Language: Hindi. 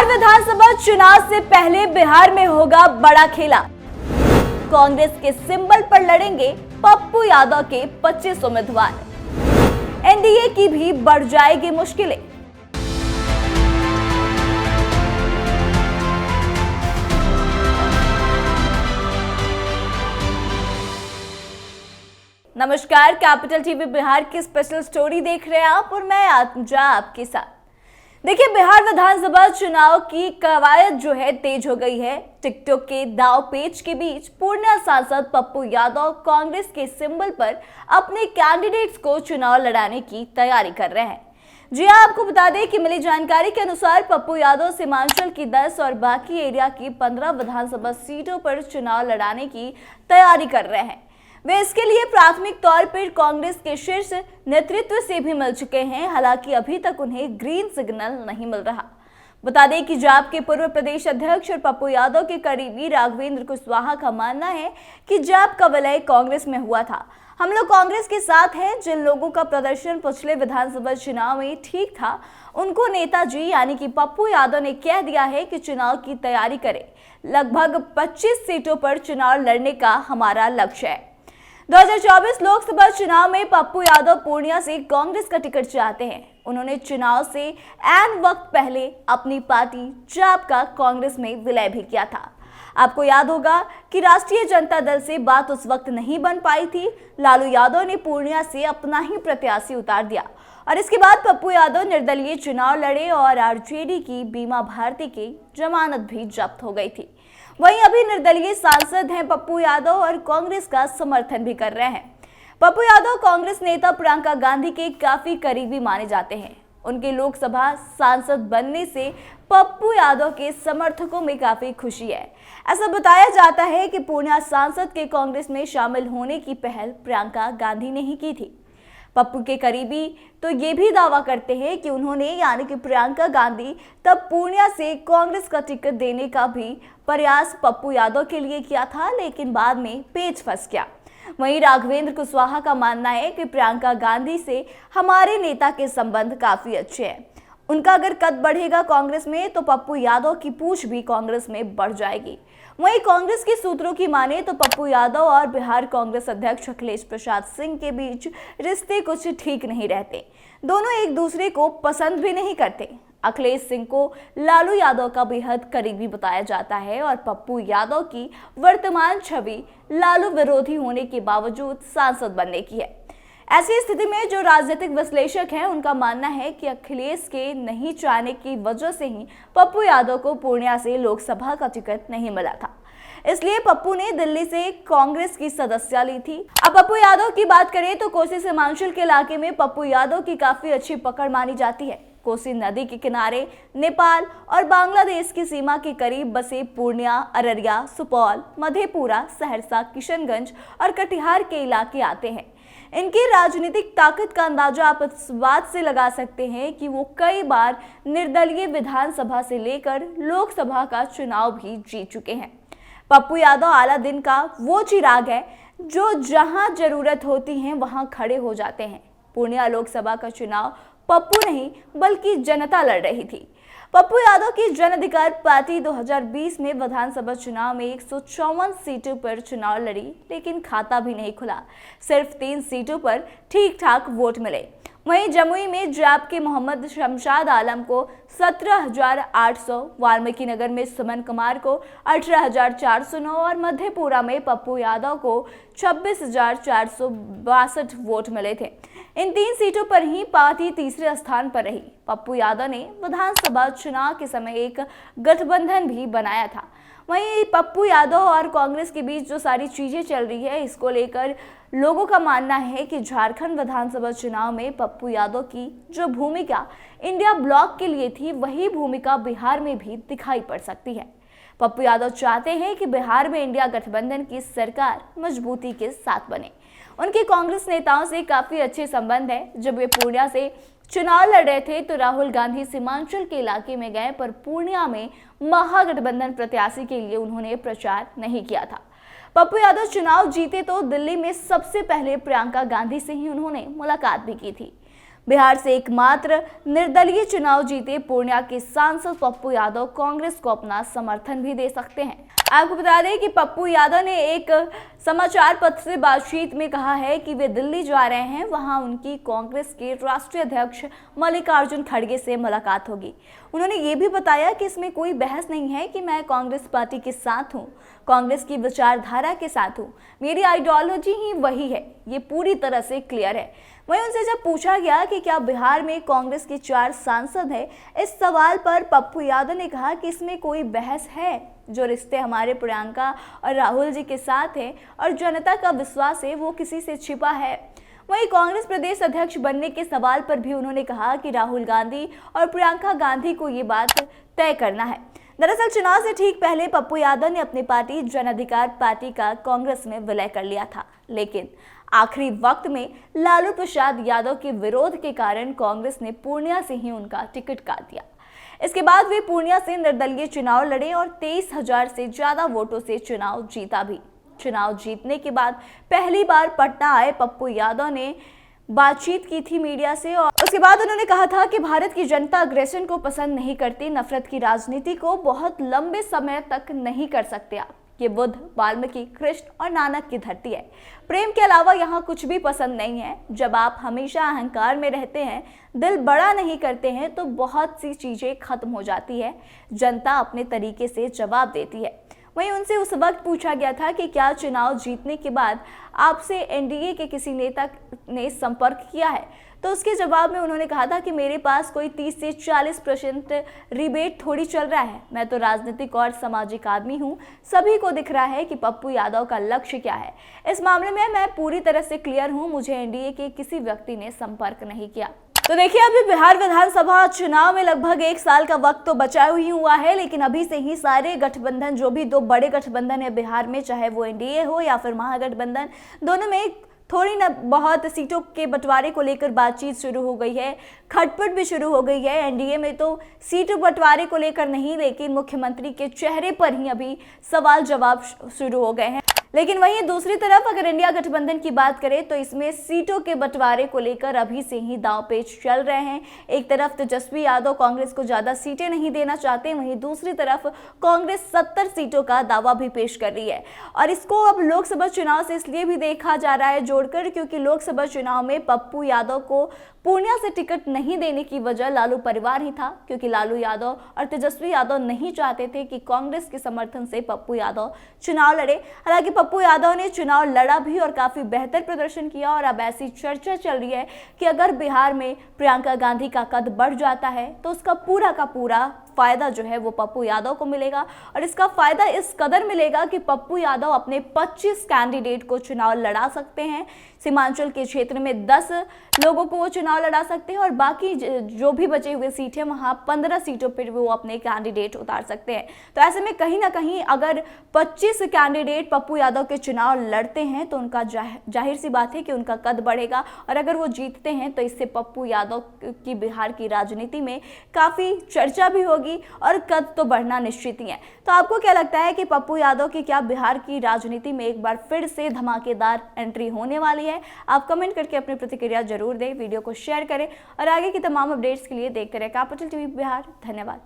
बिहार विधानसभा चुनाव से पहले बिहार में होगा बड़ा खेला। कांग्रेस के सिंबल पर लड़ेंगे पप्पू यादव के 25 उम्मीदवार। एनडीए की भी बढ़ जाएगी मुश्किलें। नमस्कार, कैपिटल टीवी बिहार की स्पेशल स्टोरी देख रहे हैं आप और मैं आत्मजा आपके साथ। देखिए, बिहार विधानसभा चुनाव की कवायद जो है तेज हो गई है। टिकटॉक के दाव पेच के बीच पूर्णिया सांसद पप्पू यादव कांग्रेस के सिंबल पर अपने कैंडिडेट्स को चुनाव लड़ाने की तैयारी कर रहे हैं। जी हां, आपको बता दें कि मिली जानकारी के अनुसार पप्पू यादव सीमांचल की 10 और बाकी एरिया की 15 विधानसभा सीटों पर चुनाव लड़ाने की तैयारी कर रहे हैं। वे इसके लिए प्राथमिक तौर पर कांग्रेस के शीर्ष नेतृत्व से भी मिल चुके हैं। हालांकि अभी तक उन्हें ग्रीन सिग्नल नहीं मिल रहा। बता दें कि जाप के पूर्व प्रदेश अध्यक्ष और पप्पू यादव के करीबी राघवेंद्र कुशवाहा का मानना है कि जाप का विलय कांग्रेस में हुआ था। हम लोग कांग्रेस के साथ हैं। जिन लोगों का प्रदर्शन पिछले विधानसभा चुनाव में ठीक था, उनको नेताजी यानी कि पप्पू यादव ने कह दिया है कि चुनाव की तैयारी करें। लगभग 25 सीटों पर चुनाव लड़ने का हमारा लक्ष्य है। 2024 लोकसभा चुनाव में पप्पू यादव पूर्णिया से कांग्रेस का टिकट चाहते हैं। उन्होंने चुनाव से ऐन वक्त पहले अपनी पार्टी जाप का कांग्रेस में विलय भी किया था। आपको याद होगा कि राष्ट्रीय जनता दल से बात उस वक्त नहीं बन पाई थी। लालू यादव ने पूर्णिया से अपना ही प्रत्याशी उतार दिया और इसके बाद पप्पू यादव निर्दलीय चुनाव लड़े और आरजेडी की बीमा भारती की जमानत भी जब्त हो गई थी। वहीं अभी निर्दलीय सांसद हैं पप्पू यादव और कांग्रेस का समर्थन भी कर रहे हैं। पप्पू यादव कांग्रेस नेता प्रियंका गांधी के काफी करीबी माने जाते हैं। उनके लोकसभा सांसद बनने से पप्पू यादव के समर्थकों में काफी खुशी है। ऐसा बताया जाता है कि पूर्णिया सांसद के कांग्रेस में शामिल होने की पहल प्रियंका गांधी ने ही की थी। पप्पू के करीबी तो ये भी दावा करते हैं कि उन्होंने यानी कि प्रियंका गांधी तब पूर्णिया से कांग्रेस का टिकट देने का भी प्रयास पप्पू यादव के लिए किया था, लेकिन बाद में पेच फंस गया। वहीं राघवेंद्र कुशवाहा का मानना है कि प्रियंका गांधी से हमारे नेता के संबंध काफी अच्छे हैं। उनका अगर कद बढ़ेगा कांग्रेस में तो पप्पू यादव की पूछ भी कांग्रेस में बढ़ जाएगी। वहीं कांग्रेस के सूत्रों की माने तो पप्पू यादव और बिहार कांग्रेस अध्यक्ष अखिलेश प्रसाद सिंह के बीच रिश्ते कुछ ठीक नहीं रहते। दोनों एक दूसरे को पसंद भी नहीं करते। अखिलेश सिंह को लालू यादव का बेहद करीबी बताया जाता है और पप्पू यादव की वर्तमान छवि लालू विरोधी होने के बावजूद सांसद बनने की है। ऐसी स्थिति में जो राजनीतिक विश्लेषक हैं, उनका मानना है कि अखिलेश के नहीं चाहने की वजह से ही पप्पू यादव को पूर्णिया से लोकसभा का टिकट नहीं मिला था। इसलिए पप्पू ने दिल्ली से कांग्रेस की सदस्यता ली थी। अब पप्पू यादव की बात करें तो कोसी सीमांचल के इलाके में पप्पू यादव की काफी अच्छी पकड़ मानी जाती है। कोसी नदी के किनारे नेपाल और बांग्लादेश की सीमा के करीब बसे पूर्णिया, अररिया, सुपौल, मधेपुरा, सहरसा, किशनगंज और कटिहार के इलाके आते हैं। इनकी राजनीतिक ताकत का अंदाजा आप इस बात से लगा सकते हैं कि वो कई बार निर्दलीय विधानसभा से लेकर लोकसभा का चुनाव भी जीत चुके हैं। पप्पू यादव आला दिन का वो चिराग है जो जहां जरूरत होती है वहां खड़े हो जाते हैं। पूर्णिया लोकसभा का चुनाव पप्पू नहीं बल्कि जनता लड़ रही थी। पप्पू यादव की जन अधिकार पार्टी 2020 में विधानसभा चुनाव में 154 सीटों पर चुनाव लड़ी, लेकिन खाता भी नहीं खुला। सिर्फ 3 सीटों पर ठीक ठाक वोट मिले। वहीं जमुई में जाप के मोहम्मद शमशाद आलम को 17,800, वाल्मीकि नगर में सुमन कुमार को 18,409 और मधेपुरा में पप्पू यादव को 26,462 वोट मिले थे। इन 3 सीटों पर ही पार्टी तीसरे स्थान पर रही। पप्पू यादव ने विधानसभा चुनाव के समय एक गठबंधन भी बनाया था। वहीं पप्पू यादव और कांग्रेस के बीच जो सारी चीजें चल रही है, इसको लेकर लोगों का मानना है कि झारखंड विधानसभा चुनाव में पप्पू यादव की जो भूमिका इंडिया ब्लॉक के लिए थी, वही भूमिका बिहार में भी दिखाई पड़ सकती है। पप्पू यादव चाहते हैं कि बिहार में इंडिया गठबंधन की सरकार मजबूती के साथ बने। उनके कांग्रेस नेताओं से काफी अच्छे संबंध है। जब वे पूर्णिया से चुनाव लड़ रहे थे तो राहुल गांधी सीमांचल के इलाके में गए, पर पूर्णिया में महागठबंधन प्रत्याशी के लिए उन्होंने प्रचार नहीं किया था। पप्पू यादव चुनाव जीते तो दिल्ली में सबसे पहले प्रियंका गांधी से ही उन्होंने मुलाकात भी की थी। बिहार से एकमात्र निर्दलीय चुनाव जीते पूर्णिया के सांसद पप्पू यादव कांग्रेस को अपना समर्थन भी दे सकते हैं। आपको बता दें कि पप्पू यादव ने एक समाचार पत्र से बातचीत में कहा है कि वे दिल्ली जा रहे हैं, वहां उनकी कांग्रेस के राष्ट्रीय अध्यक्ष मल्लिकार्जुन खड़गे से मुलाकात होगी। उन्होंने ये भी बताया कि इसमें कोई बहस नहीं है कि मैं कांग्रेस पार्टी के साथ हूं, कांग्रेस की विचारधारा के साथ हूं, मेरी आइडियोलॉजी ही वही है, ये पूरी तरह से क्लियर है। वहीं उनसे जब पूछा गया कि क्या बिहार में कांग्रेस के 4 सांसद हैं, इस सवाल पर पप्पू यादव ने कहा कि इसमें कोई बहस है, जो रिश्ते हमारे प्रियंका और राहुल जी के साथ हैं और जनता का विश्वास है वो किसी से छिपा है। वहीं कांग्रेस प्रदेश अध्यक्ष बनने के सवाल पर भी उन्होंने कहा कि राहुल गांधी और प्रियंका गांधी को ये बात तय करना है। दरअसल चुनाव से ठीक पहले पप्पू यादव ने अपनी पार्टी जन अधिकार पार्टी का कांग्रेस में विलय कर लिया था, लेकिन आखिरी वक्त में लालू प्रसाद यादव के विरोध के कारण कांग्रेस ने पूर्णिया से ही उनका टिकट काट दिया। इसके बाद वे पूर्णिया से निर्दलीय चुनाव लड़े और 23,000 से ज्यादा वोटों से चुनाव जीता भी। चुनाव जीतने के बाद पहली बार पटना आए पप्पू यादव ने बातचीत की थी मीडिया से और उसके बाद उन्होंने कहा था कि भारत की जनता अग्रेशन को पसंद नहीं करती, नफरत की राजनीति को बहुत लंबे समय तक नहीं कर सकते आप। ये बुद्ध, वाल्मीकि, कृष्ण और नानक की धरती है। प्रेम के अलावा यहाँ कुछ भी पसंद नहीं है। जब आप हमेशा अहंकार में रहते हैं, दिल बड़ा नहीं करते हैं, तो बहुत सी चीजें खत्म हो जाती है। जनता अपने तरीके से जवाब देती है। वहीं उनसे उस वक्त पूछा गया था कि क्या चुनाव जीतने के बाद आपसे एनडीए के किसी नेता ने संपर्क किया है, तो उसके जवाब में उन्होंने कहा था कि मेरे पास कोई 30 से 40% रिबेट थोड़ी चल रहा है। मैं तो राजनीतिक और सामाजिक आदमी हूं, सभी को दिख रहा है कि पप्पू यादव का लक्ष्य क्या है। इस मामले में मैं पूरी तरह से क्लियर हूं, मुझे एनडीए के किसी व्यक्ति ने संपर्क नहीं किया। तो देखिए, अभी बिहार विधानसभा चुनाव में लगभग 1 साल का वक्त तो बचा ही हुआ है, लेकिन अभी से ही सारे गठबंधन, जो भी 2 बड़े गठबंधन है बिहार में, चाहे वो एनडीए हो या फिर महागठबंधन, दोनों में थोड़ी न बहुत सीटों के बंटवारे को लेकर बातचीत शुरू हो गई है, खटपट भी शुरू हो गई है। एनडीए में तो सीटों बंटवारे को लेकर नहीं, लेकिन मुख्यमंत्री के चेहरे पर ही अभी सवाल जवाब शुरू हो गए हैं। लेकिन वहीं दूसरी तरफ अगर इंडिया गठबंधन की बात करें तो इसमें सीटों के बंटवारे को लेकर अभी से ही दांवपेच चल रहे हैं। एक तरफ तेजस्वी यादव कांग्रेस को ज्यादा सीटें नहीं देना चाहते, वहीं दूसरी तरफ कांग्रेस 70 सीटों का दावा भी पेश कर रही है। और इसको अब लोकसभा चुनाव से इसलिए भी देखा जा रहा है जोड़कर, क्योंकि लोकसभा चुनाव में पप्पू यादव को पूर्णिया से टिकट नहीं देने की वजह लालू परिवार ही था, क्योंकि लालू यादव और तेजस्वी यादव नहीं चाहते थे कि कांग्रेस के समर्थन से पप्पू यादव चुनाव लड़े। हालांकि पप्पू यादव ने चुनाव लड़ा भी और काफी बेहतर प्रदर्शन किया, और अब ऐसी चर्चा चल रही है कि अगर बिहार में प्रियंका गांधी का कद बढ़ जाता है तो उसका पूरा का पूरा फायदा जो है वो पप्पू यादव को मिलेगा। और इसका फायदा इस कदर मिलेगा कि पप्पू यादव अपने 25 कैंडिडेट को चुनाव लड़ा सकते हैं। सीमांचल के क्षेत्र में 10 लोगों को वो चुनाव लड़ा सकते हैं, और बाकी जो भी बचे हुए सीट है वहां 15 सीटों पर वो अपने कैंडिडेट उतार सकते हैं। तो ऐसे में कहीं ना कहीं अगर 25 कैंडिडेट पप्पू यादव के चुनाव लड़ते हैं तो उनका जाहिर सी बात है कि उनका कद बढ़ेगा, और अगर वो जीतते हैं तो इससे पप्पू यादव की बिहार की राजनीति में काफी चर्चा भी होगी और कद तो बढ़ना निश्चित ही है। तो आपको क्या लगता है कि पप्पू यादव की क्या बिहार की राजनीति में एक बार फिर से धमाकेदार एंट्री होने वाली है? आप कमेंट करके अपनी प्रतिक्रिया जरूर दें, वीडियो को शेयर करें और आगे की तमाम अपडेट्स के लिए देखते रहे कैपिटल टीवी बिहार। धन्यवाद।